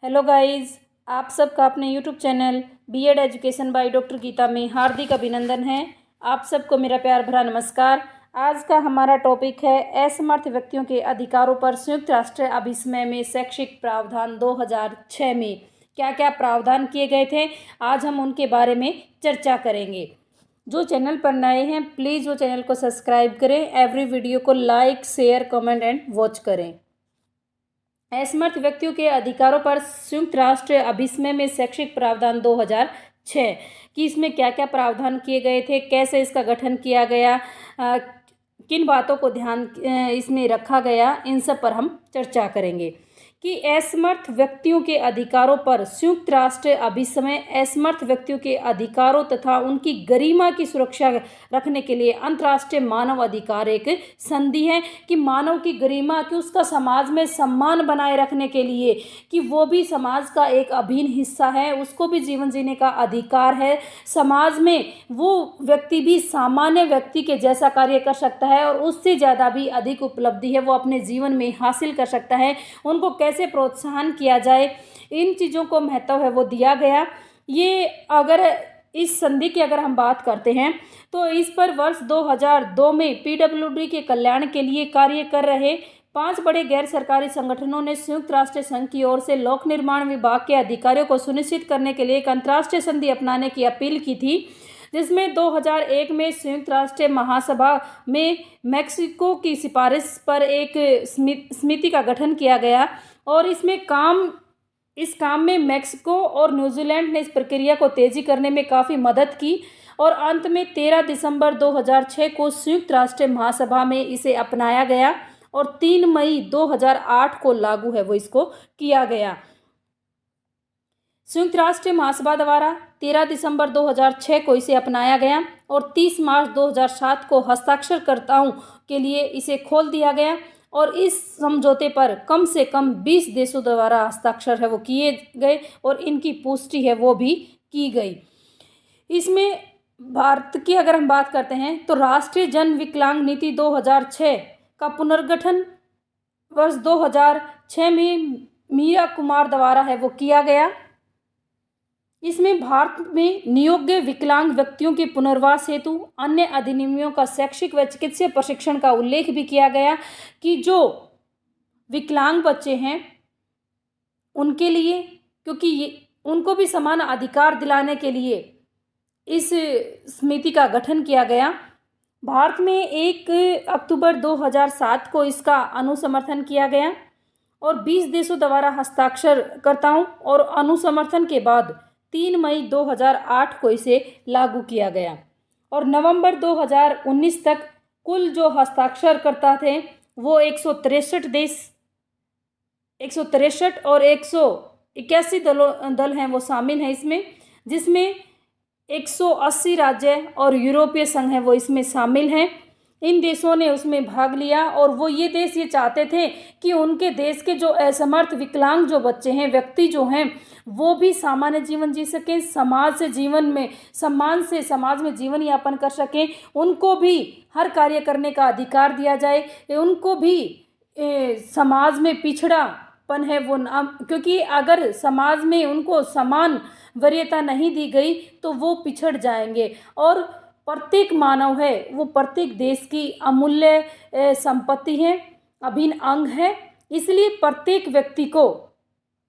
Hello guys, आप सबका अपने YouTube channel BEd education by doctor Geeta में हार्दिक अभिनंदन है। आप सबको मेरा प्यार भरा नमस्कार। आज का हमारा टॉपिक है असमर्थ व्यक्तियों के अधिकारों पर संयुक्त राष्ट्र अभिसमय में शैक्षिक प्रावधान 2006 में क्या क्या प्रावधान किए गए थे। आज हम उनके बारे में चर्चा करेंगे। जो चैनल पर नए हैं प्लीज़ वो चैनल को सब्सक्राइब करें, एवरी वीडियो को like share comment and watch करें। असमर्थ व्यक्तियों के अधिकारों पर संयुक्त राष्ट्र अभिसमय में शैक्षिक प्रावधान 2006 कि इसमें क्या क्या प्रावधान किए गए थे, कैसे इसका गठन किया गया, किन बातों को ध्यान इसमें रखा गया, इन सब पर हम चर्चा करेंगे। कि असमर्थ व्यक्तियों के अधिकारों पर संयुक्त राष्ट्र अभिसमय असमर्थ व्यक्तियों के अधिकारों तथा उनकी गरिमा की सुरक्षा रखने के लिए अंतर्राष्ट्रीय मानव अधिकार एक संधि है। कि मानव की गरिमा, कि उसका समाज में सम्मान बनाए रखने के लिए, कि वो भी समाज का एक अभिन्न हिस्सा है, उसको भी जीवन जीने का अधिकार है। समाज में वो व्यक्ति भी सामान्य व्यक्ति के जैसा कार्य कर सकता है और उससे ज़्यादा भी अधिक उपलब्धि है वो अपने जीवन में हासिल कर सकता है। उनको कैसे प्रोत्साहन किया जाए, इन चीज़ों को महत्व है वो दिया गया। ये अगर इस संधि की अगर हम बात करते हैं तो इस पर वर्ष 2002 में पीडब्ल्यूडी के कल्याण के लिए कार्य कर रहे 5 बड़े गैर सरकारी संगठनों ने संयुक्त राष्ट्र संघ की ओर से लोक निर्माण विभाग के अधिकारियों को सुनिश्चित करने के लिए एक अंतर्राष्ट्रीय संधि अपनाने की अपील की थी, जिसमें 2001 में संयुक्त राष्ट्र महासभा में मैक्सिको की सिफारिश पर एक समिति का गठन किया गया और इस काम में मैक्सिको और न्यूजीलैंड ने इस प्रक्रिया को तेजी करने में काफ़ी मदद की और अंत में 13 दिसंबर 2006 को संयुक्त राष्ट्र महासभा में इसे अपनाया गया और 3 मई 2008 को लागू है वो इसको किया गया। संयुक्त राष्ट्र महासभा द्वारा 13 दिसंबर 2006 को इसे अपनाया गया और 30 मार्च 2007 को हस्ताक्षरकर्ताओं के लिए इसे खोल दिया गया और इस समझौते पर कम से कम 20 देशों द्वारा हस्ताक्षर है वो किए गए और इनकी पुष्टि है वो भी की गई। इसमें भारत की अगर हम बात करते हैं तो राष्ट्रीय जन विकलांग नीति 2006 का पुनर्गठन वर्ष 2006 में मीरा कुमार द्वारा है वो किया गया। इसमें भारत में नियोग्य विकलांग व्यक्तियों के पुनर्वास हेतु अन्य अधिनियमों का शैक्षिक व चिकित्सीय प्रशिक्षण का उल्लेख भी किया गया कि जो विकलांग बच्चे हैं उनके लिए, क्योंकि उनको भी समान अधिकार दिलाने के लिए इस समिति का गठन किया गया। भारत में 1 अक्टूबर 2007 को इसका अनुसमर्थन किया गया और 20 देशों द्वारा हस्ताक्षरकर्ताओं और अनुसमर्थन के बाद 3 मई 2008 को इसे लागू किया गया और नवंबर 2019 तक कुल जो हस्ताक्षरकर्ता थे वो 163 और 181 दल हैं वो शामिल हैं इसमें, जिसमें 180 राज्य और यूरोपीय संघ है वो इसमें शामिल हैं। इन देशों ने उसमें भाग लिया और वो ये देश ये चाहते थे कि उनके देश के जो असमर्थ विकलांग जो बच्चे हैं, व्यक्ति जो हैं, वो भी सामान्य जीवन जी सकें, समाज से जीवन में सम्मान से समाज में जीवन यापन कर सकें, उनको भी हर कार्य करने का अधिकार दिया जाए, उनको भी समाज में पिछड़ापन है वो ना, क्योंकि अगर समाज में उनको समान वरीयता नहीं दी गई तो वो पिछड़ जाएंगे और प्रत्येक मानव है वो प्रत्येक देश की अमूल्य संपत्ति है, अभिन्न अंग है। इसलिए प्रत्येक व्यक्ति को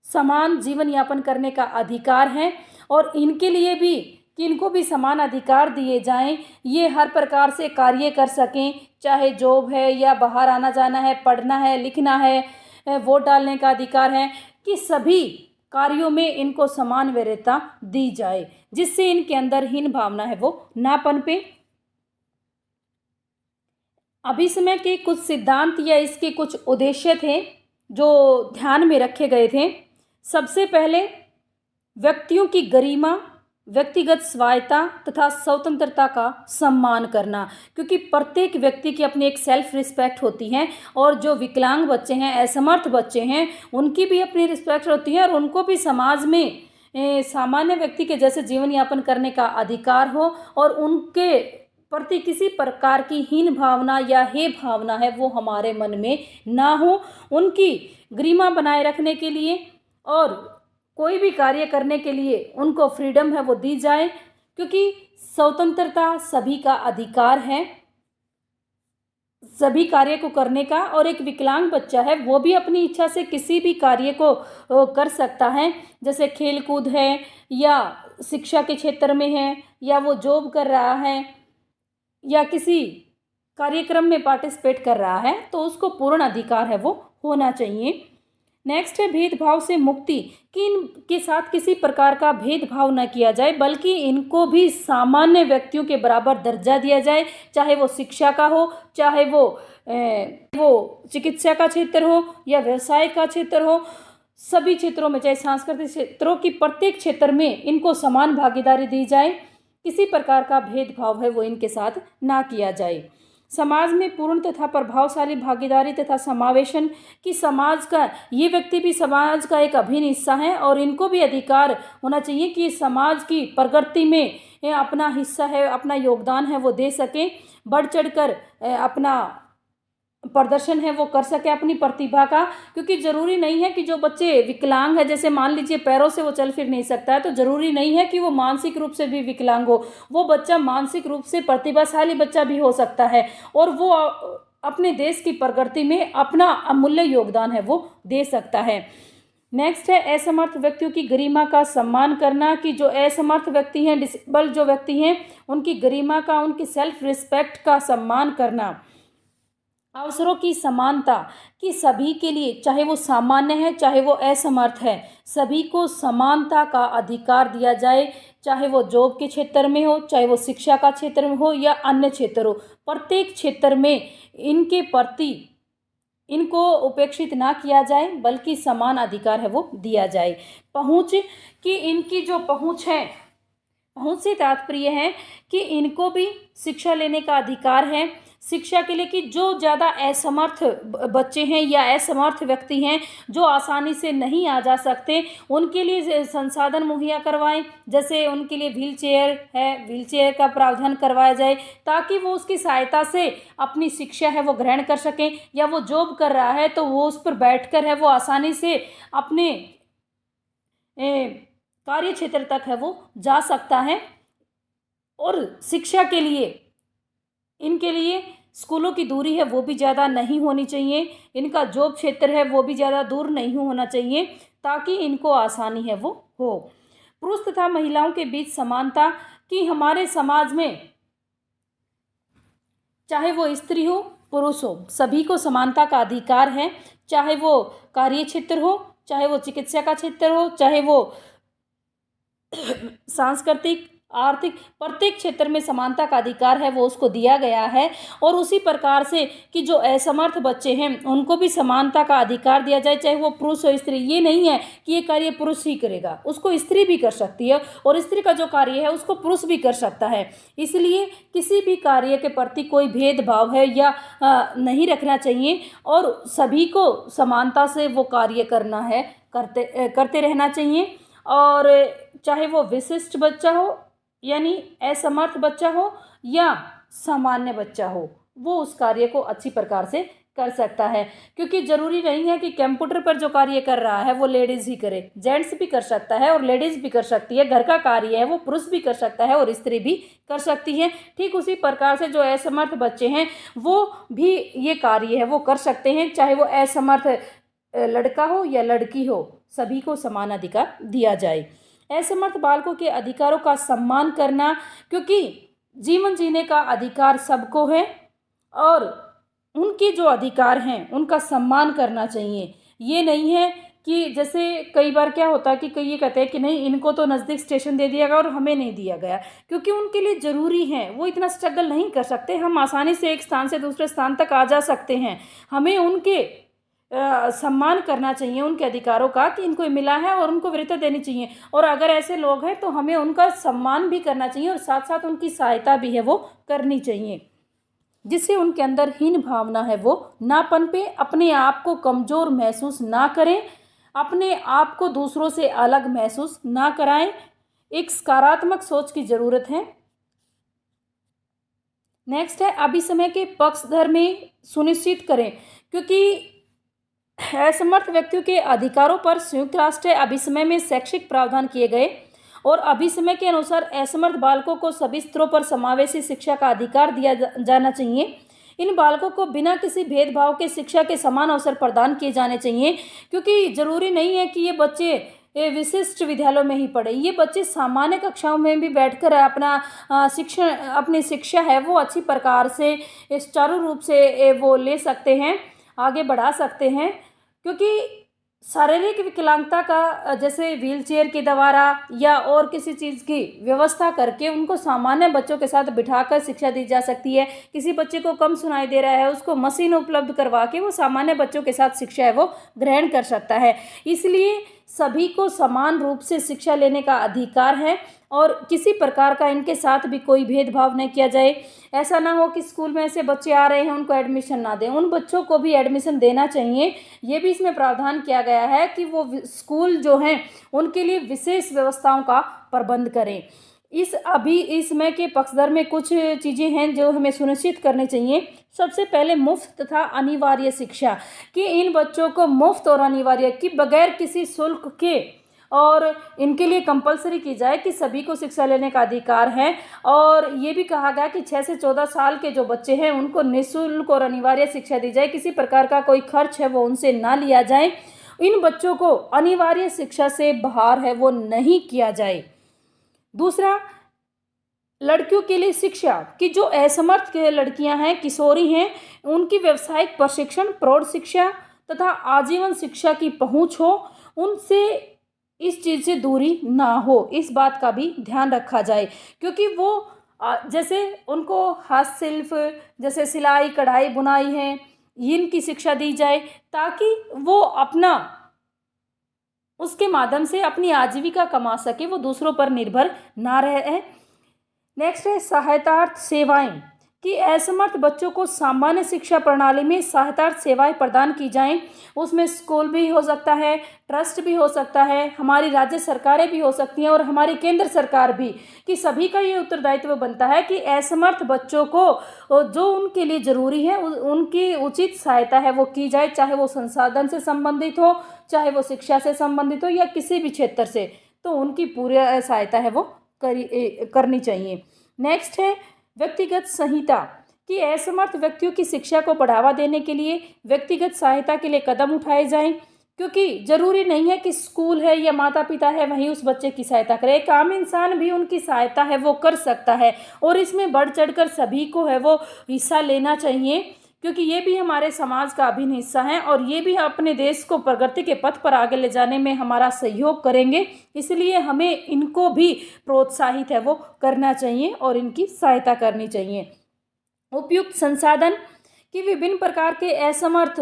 समान जीवन यापन करने का अधिकार है और इनके लिए भी कि इनको भी समान अधिकार दिए जाएं, ये हर प्रकार से कार्य कर सकें, चाहे जॉब है या बाहर आना जाना है, पढ़ना है, लिखना है, वोट डालने का अधिकार है, कि सभी कार्यों में इनको समान वरीयता दी जाए जिससे इनके अंदर हीन भावना है वो ना पनपे। अभिसमय के कुछ सिद्धांत या इसके कुछ उद्देश्य थे जो ध्यान में रखे गए थे। सबसे पहले व्यक्तियों की गरिमा, व्यक्तिगत स्वायत्ता तथा स्वतंत्रता का सम्मान करना, क्योंकि प्रत्येक व्यक्ति की अपनी एक सेल्फ रिस्पेक्ट होती है और जो विकलांग बच्चे हैं, असमर्थ बच्चे हैं, उनकी भी अपनी रिस्पेक्ट होती है और उनको भी समाज में सामान्य व्यक्ति के जैसे जीवन यापन करने का अधिकार हो और उनके प्रति किसी प्रकार की हीन भावना या हे भावना है वो हमारे मन में ना हो। उनकी गरिमा बनाए रखने के लिए और कोई भी कार्य करने के लिए उनको फ्रीडम है वो दी जाए, क्योंकि स्वतंत्रता सभी का अधिकार है सभी कार्य को करने का। और एक विकलांग बच्चा है वो भी अपनी इच्छा से किसी भी कार्य को कर सकता है, जैसे खेल कूद है या शिक्षा के क्षेत्र में है या वो जॉब कर रहा है या किसी कार्यक्रम में पार्टिसिपेट कर रहा है, तो उसको पूर्ण अधिकार है वो होना चाहिए। नेक्स्ट है भेदभाव से मुक्ति, कि इनके साथ किसी प्रकार का भेदभाव न किया जाए, बल्कि इनको भी सामान्य व्यक्तियों के बराबर दर्जा दिया जाए, चाहे वो शिक्षा का हो, चाहे वो चिकित्सा का क्षेत्र हो या व्यवसाय का क्षेत्र हो। सभी क्षेत्रों में, चाहे सांस्कृतिक क्षेत्रों की प्रत्येक क्षेत्र में इनको समान भागीदारी दी जाए, किसी प्रकार का भेदभाव है वो इनके साथ ना किया जाए। समाज में पूर्ण तथा प्रभावशाली भागीदारी तथा समावेशन, कि समाज का ये व्यक्ति भी समाज का एक अभिन्न हिस्सा है और इनको भी अधिकार होना चाहिए कि समाज की प्रगति में अपना हिस्सा है, अपना योगदान है वो दे सकें, बढ़ चढ़कर अपना प्रदर्शन है वो कर सके अपनी प्रतिभा का। क्योंकि ज़रूरी नहीं है कि जो बच्चे विकलांग है, जैसे मान लीजिए पैरों से वो चल फिर नहीं सकता है, तो ज़रूरी नहीं है कि वो मानसिक रूप से भी विकलांग हो। वो बच्चा मानसिक रूप से प्रतिभाशाली बच्चा भी हो सकता है और वो अपने देश की प्रगति में अपना अमूल्य योगदान है वो दे सकता है। नेक्स्ट है असमर्थ व्यक्तियों की गरिमा का सम्मान करना, कि जो असमर्थ व्यक्ति हैं, डिसेबल जो व्यक्ति हैं, उनकी गरिमा का, उनकी सेल्फ रिस्पेक्ट का सम्मान करना। अवसरों की समानता, कि सभी के लिए, चाहे वो सामान्य है चाहे वो असमर्थ है, सभी को समानता का अधिकार दिया जाए, चाहे वो जॉब के क्षेत्र में हो, चाहे वो शिक्षा का क्षेत्र में हो या अन्य क्षेत्र हो। प्रत्येक क्षेत्र में इनके प्रति इनको उपेक्षित ना किया जाए, बल्कि समान अधिकार है वो दिया जाए। पहुँच, कि इनकी जो पहुँच है, पहुँच से तात्पर्य है कि इनको भी शिक्षा लेने का अधिकार है। शिक्षा के लिए, कि जो ज़्यादा असमर्थ बच्चे हैं या असमर्थ व्यक्ति हैं जो आसानी से नहीं आ जा सकते, उनके लिए संसाधन मुहैया करवाएं, जैसे उनके लिए व्हील चेयर है, व्हील चेयर का प्रावधान करवाया जाए, ताकि वो उसकी सहायता से अपनी शिक्षा है वो ग्रहण कर सकें। या वो जॉब कर रहा है तो वो उस पर बैठकर है वो आसानी से अपने कार्य क्षेत्र तक है वो जा सकता है। और शिक्षा के लिए, इनके लिए स्कूलों की दूरी है वो भी ज़्यादा नहीं होनी चाहिए, इनका जॉब क्षेत्र है वो भी ज़्यादा दूर नहीं होना चाहिए, ताकि इनको आसानी है वो हो। पुरुष तथा महिलाओं के बीच समानता, कि हमारे समाज में चाहे वो स्त्री हो पुरुष हो, सभी को समानता का अधिकार है, चाहे वो कार्य क्षेत्र हो, चाहे वो चिकित्सा का क्षेत्र हो, चाहे वो सांस्कृतिक, आर्थिक, प्रत्येक क्षेत्र में समानता का अधिकार है वो उसको दिया गया है। और उसी प्रकार से कि जो असमर्थ बच्चे हैं उनको भी समानता का अधिकार दिया जाए, चाहे वो पुरुष हो स्त्री। ये नहीं है कि ये कार्य पुरुष ही करेगा, उसको स्त्री भी कर सकती है, और स्त्री का जो कार्य है उसको पुरुष भी कर सकता है। इसलिए किसी भी कार्य के प्रति कोई भेदभाव है या नहीं रखना चाहिए, और सभी को समानता से वो कार्य करना है, करते रहना चाहिए। और चाहे वो विशिष्ट बच्चा हो यानी असमर्थ बच्चा हो या सामान्य बच्चा हो, वो उस कार्य को अच्छी प्रकार से कर सकता है। क्योंकि ज़रूरी नहीं है कि कंप्यूटर पर जो कार्य कर रहा है वो लेडीज़ ही करे, जेंट्स भी कर सकता है और लेडीज़ भी कर सकती है। घर का कार्य है वो पुरुष भी कर सकता है और स्त्री भी कर सकती है। ठीक उसी प्रकार से जो असमर्थ बच्चे हैं वो भी ये कार्य है वो कर सकते हैं, चाहे वो असमर्थ लड़का हो या लड़की हो, सभी को समान अधिकार दिया जाए। असमर्थ बालकों के अधिकारों का सम्मान करना, क्योंकि जीवन जीने का अधिकार सबको है और उनके जो अधिकार हैं उनका सम्मान करना चाहिए। ये नहीं है कि जैसे कई बार क्या होता है कि कई ये कहते हैं कि नहीं इनको तो नज़दीक स्टेशन दे दिया गया और हमें नहीं दिया गया, क्योंकि उनके लिए ज़रूरी है, वो इतना स्ट्रगल नहीं कर सकते। हम आसानी से एक स्थान से दूसरे स्थान तक आ जा सकते हैं। हमें उनके सम्मान करना चाहिए उनके अधिकारों का, कि इनको मिला है और उनको वरीयता देनी चाहिए। और अगर ऐसे लोग हैं तो हमें उनका सम्मान भी करना चाहिए और साथ साथ उनकी सहायता भी है वो करनी चाहिए, जिससे उनके अंदर हीन भावना है वो ना पनपे, अपने आप को कमज़ोर महसूस ना करें, अपने आप को दूसरों से अलग महसूस ना कराएं। एक सकारात्मक सोच की ज़रूरत है। नेक्स्ट है अभिसमय के पक्षधर में सुनिश्चित करें, क्योंकि असमर्थ व्यक्तियों के अधिकारों पर संयुक्त राष्ट्र अभिसमय में शैक्षिक प्रावधान किए गए और अभिसमय के अनुसार असमर्थ बालकों को सभी स्तरों पर समावेशी शिक्षा का अधिकार दिया जाना चाहिए। इन बालकों को बिना किसी भेदभाव के शिक्षा के समान अवसर प्रदान किए जाने चाहिए, क्योंकि जरूरी नहीं है कि ये बच्चे विशिष्ट विद्यालयों में ही पढ़े। ये बच्चे सामान्य कक्षाओं में भी बैठकर अपनी शिक्षा है वो अच्छी प्रकार से सुचारू रूप से वो ले सकते हैं, आगे बढ़ा सकते हैं। क्योंकि शारीरिक विकलांगता का जैसे व्हीलचेयर के द्वारा या और किसी चीज़ की व्यवस्था करके उनको सामान्य बच्चों के साथ बिठाकर शिक्षा दी जा सकती है। किसी बच्चे को कम सुनाई दे रहा है, उसको मशीन उपलब्ध करवा के वो सामान्य बच्चों के साथ शिक्षा है वो ग्रहण कर सकता है। इसलिए सभी को समान रूप से शिक्षा लेने का अधिकार है और किसी प्रकार का इनके साथ भी कोई भेदभाव नहीं किया जाए। ऐसा ना हो कि स्कूल में ऐसे बच्चे आ रहे हैं उनको एडमिशन ना दें, उन बच्चों को भी एडमिशन देना चाहिए। ये भी इसमें प्रावधान किया गया है कि वो स्कूल जो हैं उनके लिए विशेष व्यवस्थाओं का प्रबंध करें। इसमें के पक्षधर में कुछ चीज़ें हैं जो हमें सुनिश्चित करनी चाहिए। सबसे पहले मुफ्त तथा अनिवार्य शिक्षा, कि इन बच्चों को मुफ्त और अनिवार्य कि बगैर किसी शुल्क के और इनके लिए कंपलसरी की जाए कि सभी को शिक्षा लेने का अधिकार है। और ये भी कहा गया कि 6 से 14 साल के जो बच्चे हैं उनको निःशुल्क और अनिवार्य शिक्षा दी जाए, किसी प्रकार का कोई खर्च है वो उनसे ना लिया जाए। इन बच्चों को अनिवार्य शिक्षा से बाहर है वो नहीं किया जाए। दूसरा, लड़कियों के लिए शिक्षा, कि जो असमर्थ के लड़कियां हैं, किशोरी हैं, उनकी व्यावसायिक प्रशिक्षण, प्रौढ़ शिक्षा तथा आजीवन शिक्षा की पहुंच हो, उनसे इस चीज़ से दूरी ना हो, इस बात का भी ध्यान रखा जाए। क्योंकि वो जैसे उनको हस्तशिल्प जैसे सिलाई कढ़ाई बुनाई है इनकी शिक्षा दी जाए, ताकि वो अपना उसके माध्यम से अपनी आजीविका कमा सके, वो दूसरों पर निर्भर ना रहे। नेक्स्ट है सहायतार्थ सेवाएं, कि असमर्थ बच्चों को सामान्य शिक्षा प्रणाली में सहायतार्थ सेवाएं प्रदान की जाएं। उसमें स्कूल भी हो सकता है, ट्रस्ट भी हो सकता है, हमारी राज्य सरकारें भी हो सकती हैं और हमारी केंद्र सरकार भी, कि सभी का ये उत्तरदायित्व बनता है कि असमर्थ बच्चों को जो उनके लिए ज़रूरी है उनकी उचित सहायता है वो की जाए, चाहे वो संसाधन से संबंधित हो, चाहे वो शिक्षा से संबंधित हो या किसी भी क्षेत्र से, तो उनकी पूरी सहायता है वो करनी चाहिए। नेक्स्ट है व्यक्तिगत संहिता, कि असमर्थ व्यक्तियों की शिक्षा को बढ़ावा देने के लिए व्यक्तिगत सहायता के लिए कदम उठाए जाएं। क्योंकि जरूरी नहीं है कि स्कूल है या माता पिता है वहीं उस बच्चे की सहायता करे, एक आम इंसान भी उनकी सहायता है वो कर सकता है और इसमें बढ़ चढ़कर सभी को है वो हिस्सा लेना चाहिए। क्योंकि ये भी हमारे समाज का अभिन्न हिस्सा है और ये भी अपने देश को प्रगति के पथ पर आगे ले जाने में हमारा सहयोग करेंगे। इसलिए हमें इनको भी प्रोत्साहित है वो करना चाहिए और इनकी सहायता करनी चाहिए। उपयुक्त संसाधन, कि विभिन्न प्रकार के असमर्थ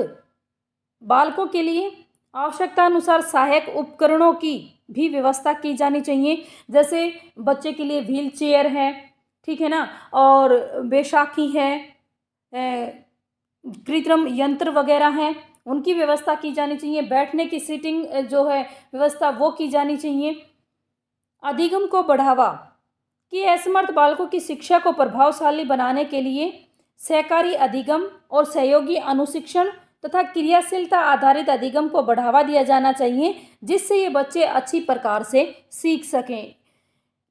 बालकों के लिए आवश्यकता अनुसार सहायक उपकरणों की भी व्यवस्था की जानी चाहिए। जैसे बच्चे के लिए व्हील चेयर है, ठीक है ना, और बैसाखी है, कृत्रिम यंत्र वगैरह हैं, उनकी व्यवस्था की जानी चाहिए। बैठने की सीटिंग जो है व्यवस्था वो की जानी चाहिए। अधिगम को बढ़ावा, कि असमर्थ बालकों की शिक्षा को प्रभावशाली बनाने के लिए सहकारी अधिगम और सहयोगी अनुशिक्षण तथा क्रियाशीलता आधारित अधिगम को बढ़ावा दिया जाना चाहिए, जिससे ये बच्चे अच्छी प्रकार से सीख सकें।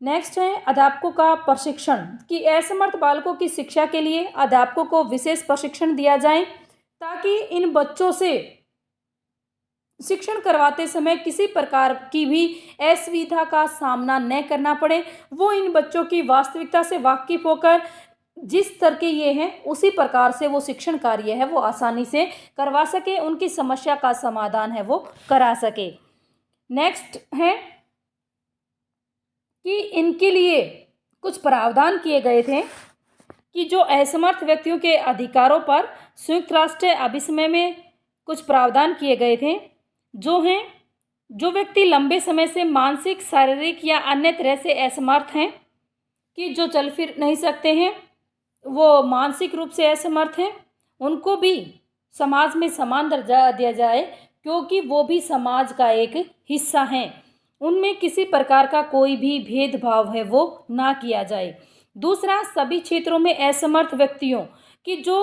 नेक्स्ट है अध्यापकों का प्रशिक्षण, कि असमर्थ बालकों की शिक्षा के लिए अध्यापकों को विशेष प्रशिक्षण दिया जाए, ताकि इन बच्चों से शिक्षण करवाते समय किसी प्रकार की भी असुविधा का सामना न करना पड़े। वो इन बच्चों की वास्तविकता से वाकिफ होकर जिस तरह के ये हैं उसी प्रकार से वो शिक्षण कार्य है वो आसानी से करवा सके, उनकी समस्या का समाधान है वो करा सके। नेक्स्ट है कि इनके लिए कुछ प्रावधान किए गए थे, कि जो असमर्थ व्यक्तियों के अधिकारों पर संयुक्त राष्ट्र अभिसमय में कुछ प्रावधान किए गए थे, जो व्यक्ति लंबे समय से मानसिक शारीरिक या अन्य तरह से असमर्थ हैं, कि जो चल फिर नहीं सकते हैं, वो मानसिक रूप से असमर्थ हैं, उनको भी समाज में समान दर्जा दिया जाए, क्योंकि वो भी समाज का एक हिस्सा हैं। उनमें किसी प्रकार का कोई भी भेदभाव है वो ना किया जाए। दूसरा, सभी क्षेत्रों में असमर्थ व्यक्तियों, कि जो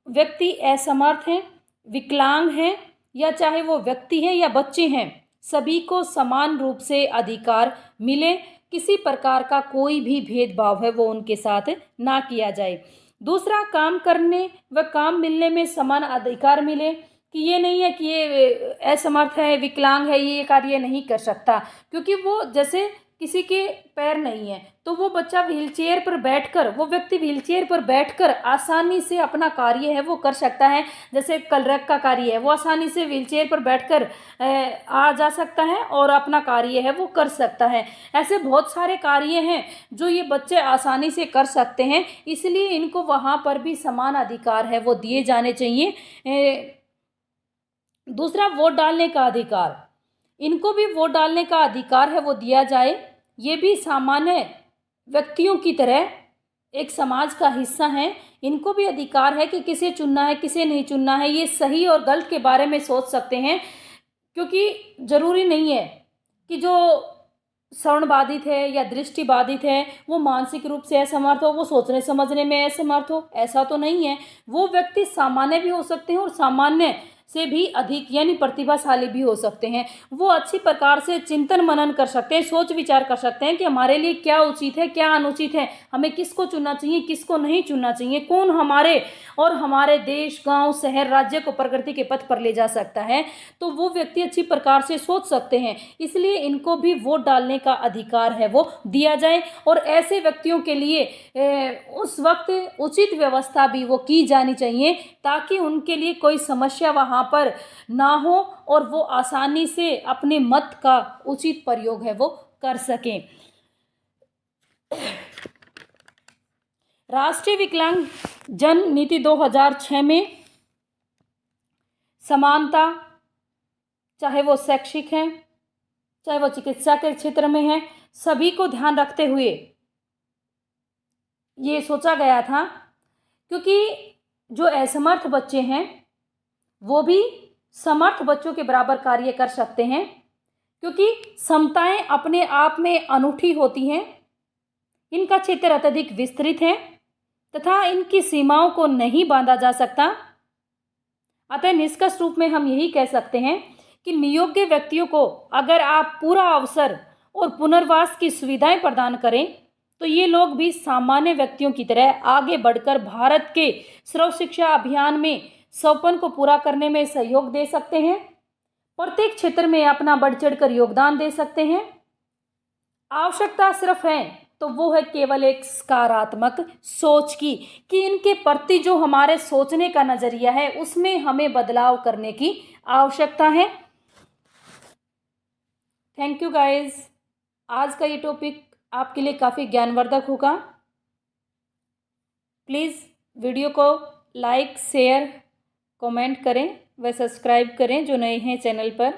व्यक्ति असमर्थ हैं, विकलांग हैं या चाहे वो व्यक्ति हैं या बच्चे हैं, सभी को समान रूप से अधिकार मिले। किसी प्रकार का कोई भी भेदभाव है वो उनके साथ ना किया जाए। दूसरा, काम करने व काम मिलने में समान अधिकार मिले, कि ये नहीं है कि ये असमर्थ है, विकलांग है, ये कार्य नहीं कर सकता, क्योंकि वो जैसे किसी के पैर नहीं है तो वो बच्चा व्हीलचेयर पर बैठकर, वो व्यक्ति व्हीलचेयर पर बैठकर आसानी से अपना कार्य है वो कर सकता है। जैसे कलरक का कार्य है, वो आसानी से व्हीलचेयर पर बैठकर आ जा सकता है और अपना कार्य है वो कर सकता है। ऐसे बहुत सारे कार्य हैं जो ये बच्चे आसानी से कर सकते हैं, इसलिए इनको वहाँ पर भी समान अधिकार है वो दिए जाने चाहिए। दूसरा, वोट डालने का अधिकार, इनको भी वोट डालने का अधिकार है वो दिया जाए। ये भी सामान्य व्यक्तियों की तरह एक समाज का हिस्सा हैं। इनको भी अधिकार है कि किसे चुनना है, किसे नहीं चुनना है, ये सही और गलत के बारे में सोच सकते हैं। क्योंकि ज़रूरी नहीं है कि जो श्रवण बाधित है या दृष्टि बाधित है वो मानसिक रूप से असमर्थ हो, वो सोचने समझने में असमर्थ हो, ऐसा तो नहीं है। वो व्यक्ति सामान्य भी हो सकते हैं और सामान्य से भी अधिक यानी प्रतिभाशाली भी हो सकते हैं। वो अच्छी प्रकार से चिंतन मनन कर सकते हैं, सोच विचार कर सकते हैं कि हमारे लिए क्या उचित है, क्या अनुचित है, हमें किसको चुनना चाहिए, किसको नहीं चुनना चाहिए, कौन हमारे और हमारे देश, गांव, शहर, राज्य को प्रगति के पथ पर ले जा सकता है। तो वो व्यक्ति अच्छी प्रकार से सोच सकते हैं, इसलिए इनको भी वोट डालने का अधिकार है वो दिया जाए। और ऐसे व्यक्तियों के लिए उस वक्त उचित व्यवस्था भी वो की जानी चाहिए, ताकि उनके लिए कोई समस्या वहाँ पर ना हो और वो आसानी से अपने मत का उचित प्रयोग है वो कर सकें। राष्ट्रीय विकलांग जन नीति 2006 में समानता, चाहे वो शैक्षिक है, चाहे वो चिकित्सा के क्षेत्र में है, सभी को ध्यान रखते हुए ये सोचा गया था। क्योंकि जो असमर्थ बच्चे हैं वो भी समर्थ बच्चों के बराबर कार्य कर सकते हैं, क्योंकि क्षमताएं अपने आप में अनूठी होती हैं। इनका क्षेत्र अत्यधिक विस्तृत है तथा इनकी सीमाओं को नहीं बांधा जा सकता। अतः निष्कर्ष रूप में हम यही कह सकते हैं कि नियोग्य व्यक्तियों को अगर आप पूरा अवसर और पुनर्वास की सुविधाएं प्रदान करें तो ये लोग भी सामान्य व्यक्तियों की तरह आगे बढ़कर भारत के सर्व शिक्षा अभियान में सपन को पूरा करने में सहयोग दे सकते हैं, प्रत्येक क्षेत्र में अपना बढ़ चढ़कर योगदान दे सकते हैं। आवश्यकता सिर्फ है तो वो है केवल एक सकारात्मक सोच की, कि इनके प्रति जो हमारे सोचने का नजरिया है उसमें हमें बदलाव करने की आवश्यकता है। Thank you guys. आज का ये टॉपिक आपके लिए काफ़ी ज्ञानवर्धक होगा। प्लीज़ वीडियो को लाइक, शेयर, कमेंट करें व सब्सक्राइब करें जो नए हैं चैनल पर।